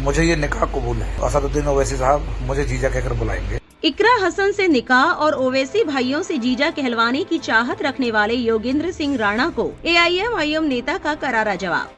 मुझे ये निकाह कबूल है। असदुद्दीन ओवैसी साहब मुझे जीजा कहकर बुलाएंगे। इकरा हसन से निकाह और ओवैसी भाइयों से जीजा कहलवाने की चाहत रखने वाले योगेंद्र सिंह राणा को AIM-IM नेता का करारा जवाब।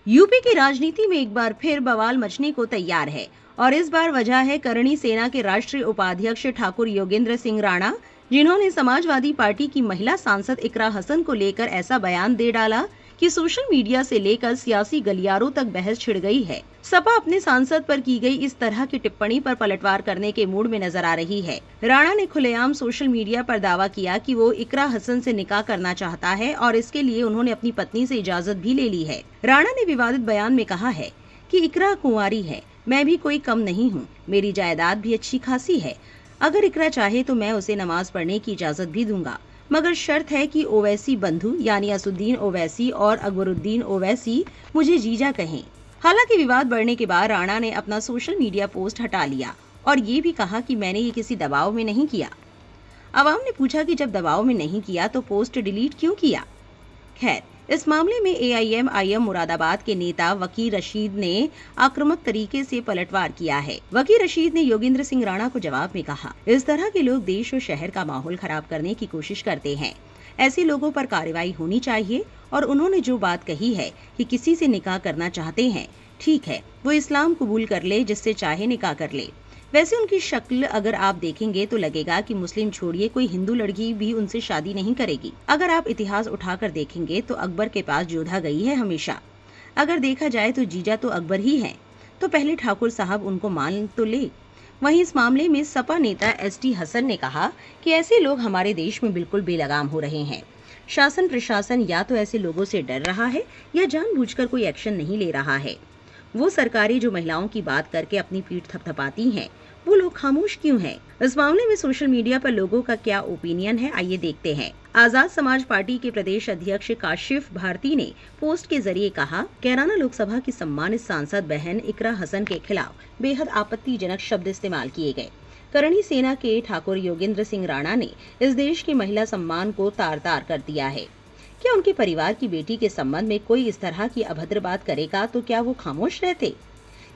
यूपी की राजनीति में एक बार फिर बवाल मचने को तैयार है और इस बार वजह है करणी सेना के राष्ट्रीय उपाध्यक्ष ठाकुर योगेंद्र सिंह राणा, जिन्होंने समाजवादी पार्टी की महिला सांसद इकरा हसन को लेकर ऐसा बयान दे डाला कि सोशल मीडिया से लेकर सियासी गलियारों तक बहस छिड़ गई है। सपा अपने सांसद पर की गई इस तरह की टिप्पणी पर पलटवार करने के मूड में नजर आ रही है। राणा ने खुलेआम सोशल मीडिया पर दावा किया कि वो इकरा हसन से निकाह करना चाहता है और इसके लिए उन्होंने अपनी पत्नी से इजाजत भी ले ली है। राणा ने विवादित बयान में कहा है कि इकरा कुंवारी है, मैं भी कोई कम नहीं हूँ, मेरी जायदाद भी अच्छी खासी है। अगर इकरा चाहे तो मैं उसे नमाज पढ़ने की इजाजत भी दूंगा, मगर शर्त है कि ओवैसी बंधु यानी असदुद्दीन ओवैसी और अकबरुद्दीन ओवैसी मुझे जीजा कहें। हालांकि विवाद बढ़ने के बाद राणा ने अपना सोशल मीडिया पोस्ट हटा लिया और ये भी कहा कि मैंने ये किसी दबाव में नहीं किया। अवाम ने पूछा कि जब दबाव में नहीं किया तो पोस्ट डिलीट क्यों किया। खैर, इस मामले में AIM-IM मुरादाबाद के नेता वकील रशीद ने आक्रामक तरीके से पलटवार किया है। वकील रशीद ने योगेंद्र सिंह राणा को जवाब में कहा, इस तरह के लोग देश और शहर का माहौल खराब करने की कोशिश करते हैं। ऐसे लोगों पर कार्रवाई होनी चाहिए और उन्होंने जो बात कही है कि किसी से निकाह करना चाहते हैं, ठीक है, वो इस्लाम कबूल कर ले, जिससे चाहे निकाह कर ले। वैसे उनकी शक्ल अगर आप देखेंगे तो लगेगा कि मुस्लिम छोड़िए कोई हिंदू लड़की भी उनसे शादी नहीं करेगी। अगर आप इतिहास उठाकर देखेंगे तो अकबर के पास जोधा गई है हमेशा। अगर देखा जाए तो जीजा तो अकबर ही है, तो पहले ठाकुर साहब उनको मान तो ले। वहीं इस मामले में सपा नेता ST हसन ने कहा कि ऐसे लोग हमारे देश में बिल्कुल बेलगाम हो रहे हैं। शासन प्रशासन या तो ऐसे लोगों से डर रहा है या जानबूझकर कोई एक्शन नहीं ले रहा है। वो सरकारें जो महिलाओं की बात करके अपनी पीठ थपथपाती हैं, वो लोग खामोश क्यों हैं? इस मामले में सोशल मीडिया पर लोगों का क्या ओपिनियन है, आइए देखते हैं। आजाद समाज पार्टी के प्रदेश अध्यक्ष काशिफ भारती ने पोस्ट के जरिए कहा, कैराना लोकसभा की सम्मानित सांसद बहन इकरा हसन के खिलाफ बेहद आपत्तिजनक शब्द इस्तेमाल किए गए। करणी सेना के ठाकुर योगेंद्र सिंह राणा ने इस देश के महिला सम्मान को तार-तार कर दिया है। क्या उनके परिवार की बेटी के संबंध में कोई इस तरह की अभद्र बात करेगा तो क्या वो खामोश रहते?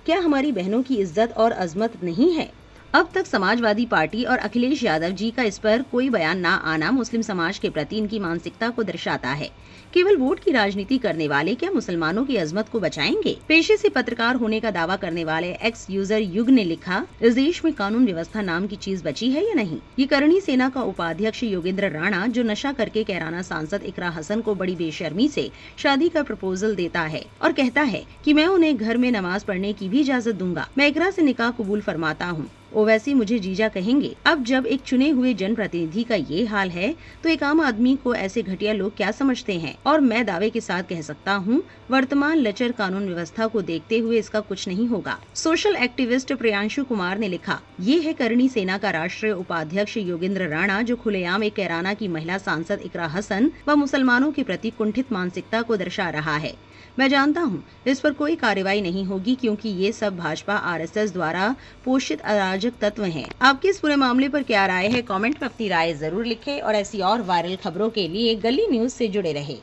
क्या हमारी बहनों की इज्जत और अजमत नहीं है? अब तक समाजवादी पार्टी और अखिलेश यादव जी का इस पर कोई बयान ना आना मुस्लिम समाज के प्रति इनकी मानसिकता को दर्शाता है। केवल वोट की राजनीति करने वाले क्या मुसलमानों की अजमत को बचाएंगे? पेशे से पत्रकार होने का दावा करने वाले एक्स यूजर युग ने लिखा, इस देश में कानून व्यवस्था नाम की चीज बची है या नहीं? ये करणी सेना का उपाध्यक्ष योगेंद्र राणा जो नशा करके कैराना सांसद इकरा हसन को बड़ी बेशर्मी से शादी का प्रपोजल देता है और कहता है कि मैं उन्हें घर में नमाज पढ़ने की भी इजाजत दूंगा, मैं इकरा से निकाह कबूल फरमाता हूँ, ओवैसी मुझे जीजा कहेंगे। अब जब एक चुने हुए जनप्रतिनिधि का ये हाल है तो एक आम आदमी को ऐसे घटिया लोग क्या समझते हैं? और मैं दावे के साथ कह सकता हूँ, वर्तमान लचर कानून व्यवस्था को देखते हुए इसका कुछ नहीं होगा। सोशल एक्टिविस्ट प्रियांशु कुमार ने लिखा, ये है करणी सेना का राष्ट्रीय उपाध्यक्ष योगेंद्र राणा जो खुलेआम एक कैराना की महिला सांसद इकरा हसन व मुसलमानों के प्रति कुंठित मानसिकता को दर्शा रहा है। मैं जानता हूँ इस पर कोई कार्रवाई नहीं होगी क्योंकि ये सब भाजपा RSS द्वारा पोषित अराजक तत्व हैं। आपकी इस पूरे मामले पर क्या राय है? कमेंट में अपनी राय जरूर लिखें और ऐसी और वायरल खबरों के लिए गली न्यूज से जुड़े रहें।